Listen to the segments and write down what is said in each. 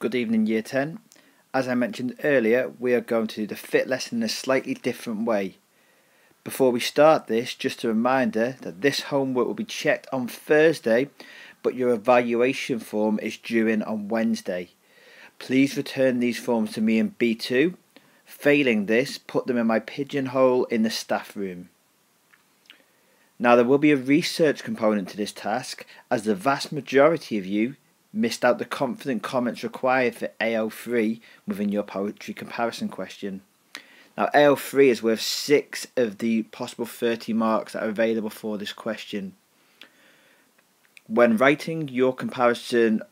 Good evening, Year 10. As I mentioned earlier, we are going to do the fit lesson in a slightly different way. Before we start this, just a reminder that this homework will be checked on Thursday, but your evaluation form is due in on Wednesday. Please return these forms to me in B2. Failing this, put them in my pigeonhole in the staff room. Now, there will be a research component to this task, as the vast majority of you missed out the confident comments required for AL3 within your poetry comparison question. Now, AL3 is worth 6 of the possible 30 marks that are available for this question. When writing your comparison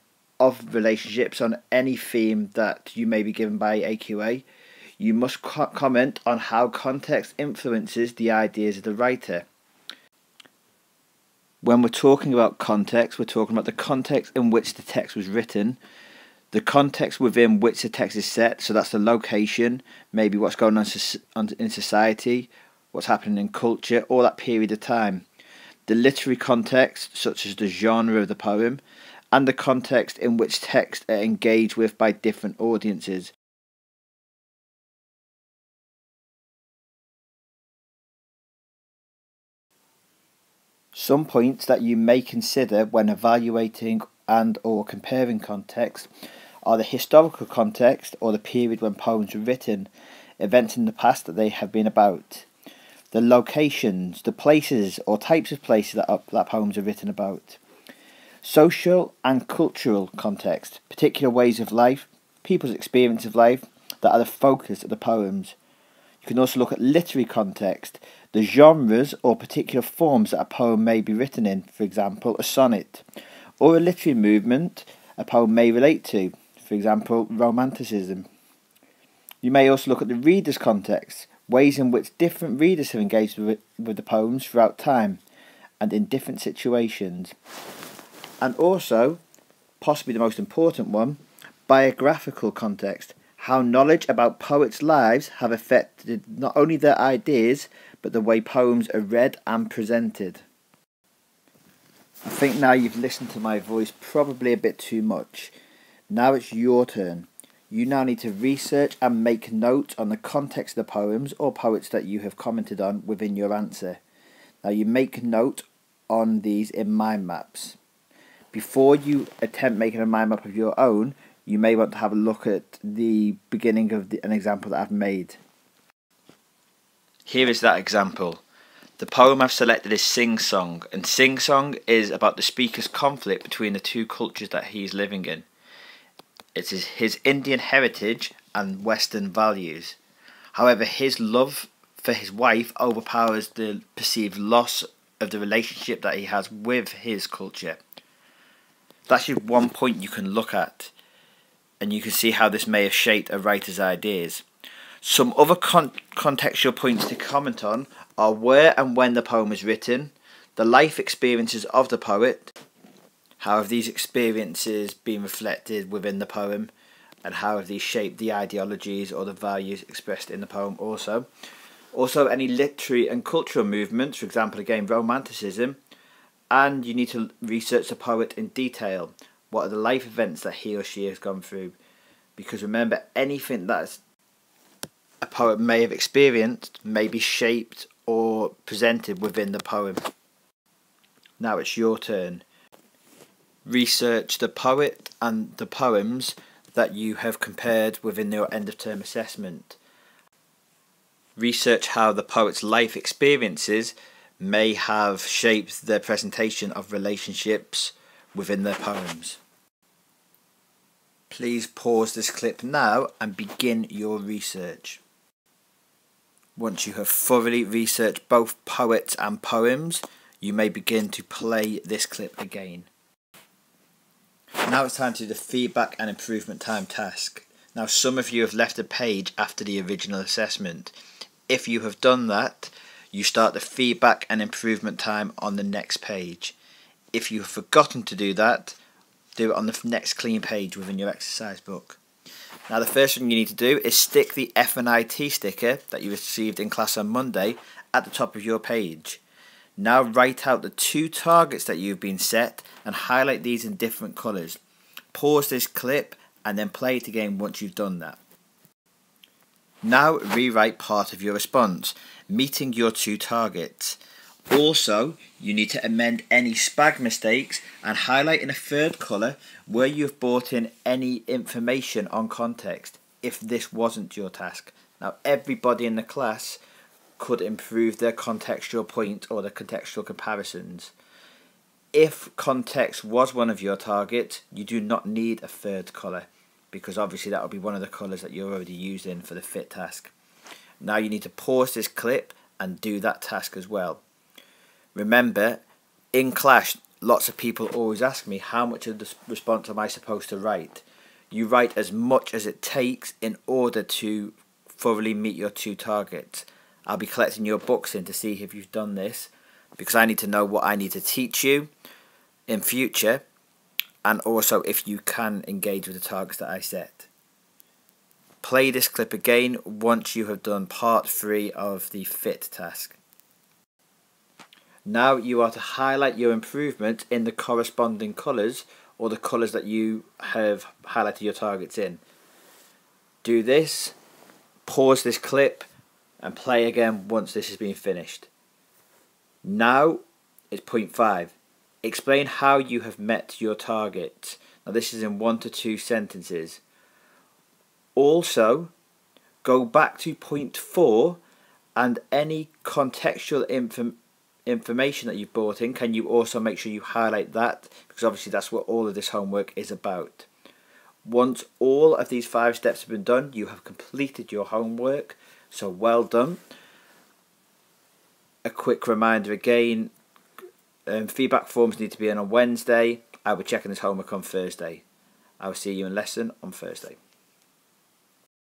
of relationships on any theme that you may be given by AQA, you must comment on how context influences the ideas of the writer. When we're talking about context, we're talking about the context in which the text was written, the context within which the text is set, so that's the location, maybe what's going on in society, what's happening in culture, or that period of time. The literary context, such as the genre of the poem, and the context in which texts are engaged with by different audiences. Some points that you may consider when evaluating and or comparing context are the historical context or the period when poems were written, events in the past that they have been about, the locations, the places or types of places that poems are written about, social and cultural context, particular ways of life, people's experience of life that are the focus of the poems. You can also look at literary context, the genres or particular forms that a poem may be written in, for example, a sonnet, or a literary movement a poem may relate to, for example, Romanticism. You may also look at the reader's context, ways in which different readers have engaged with the poems throughout time and in different situations. And also, possibly the most important one, biographical context, how knowledge about poets' lives have affected not only their ideas, but the way poems are read and presented. I think now you've listened to my voice probably a bit too much. Now it's your turn. You now need to research and make notes on the context of the poems or poets that you have commented on within your answer. Now you make note on these in mind maps. Before you attempt making a mind map of your own, you may want to have a look at the beginning of an example that I've made. Here is that example. The poem I've selected is Sing Song, and Sing Song is about the speaker's conflict between the two cultures that he's living in. It is his Indian heritage and Western values. However, his love for his wife overpowers the perceived loss of the relationship that he has with his culture. That's just one point you can look at, and you can see how this may have shaped a writer's ideas. Some other contextual points to comment on are where and when the poem was written, the life experiences of the poet, how have these experiences been reflected within the poem, and how have these shaped the ideologies or the values expressed in the poem also. Also any literary and cultural movements, for example again Romanticism, and you need to research the poet in detail. What are the life events that he or she has gone through? Because remember, anything that a poet may have experienced may be shaped or presented within the poem. Now it's your turn. Research the poet and the poems that you have compared within your end of term assessment. Research how the poet's life experiences may have shaped their presentation of relationships within their poems. Please pause this clip now and begin your research. Once you have thoroughly researched both poets and poems, you may begin to play this clip again. Now it's time to do the feedback and improvement time task. Now some of you have left a page after the original assessment. If you have done that, you start the feedback and improvement time on the next page. If you have forgotten to do that, do it on the next clean page within your exercise book. Now the first thing you need to do is stick the F and IT sticker that you received in class on Monday at the top of your page. Now write out the 2 targets that you've been set and highlight these in different colours. Pause this clip and then play it again once you've done that. Now rewrite part of your response, meeting your two targets. Also, you need to amend any spag mistakes and highlight in a third colour where you've brought in any information on context if this wasn't your task. Now, everybody in the class could improve their contextual point or their contextual comparisons. If context was one of your targets, you do not need a third colour, because obviously that will be one of the colours that you're already using for the fit task. Now you need to pause this clip and do that task as well. Remember, in class, lots of people always ask me, how much of the response am I supposed to write? You write as much as it takes in order to thoroughly meet your two targets. I'll be collecting your books in to see if you've done this, because I need to know what I need to teach you in future, and also if you can engage with the targets that I set. Play this clip again once you have done part 3 of the fit task. Now you are to highlight your improvement in the corresponding colours, or the colours that you have highlighted your targets in. Do this, pause this clip, and play again once this has been finished. Now it's point 5. Explain how you have met your target. Now this is in 1 to 2 sentences. Also, go back to point 4 and any contextual information that you've brought in, can you also make sure you highlight that, because obviously that's what all of this homework is about. Once all of these 5 steps have been done, you have completed your homework, so well done. A quick reminder again, feedback forms need to be in on Wednesday. I'll be checking this homework on Thursday. I will see you in lesson on Thursday.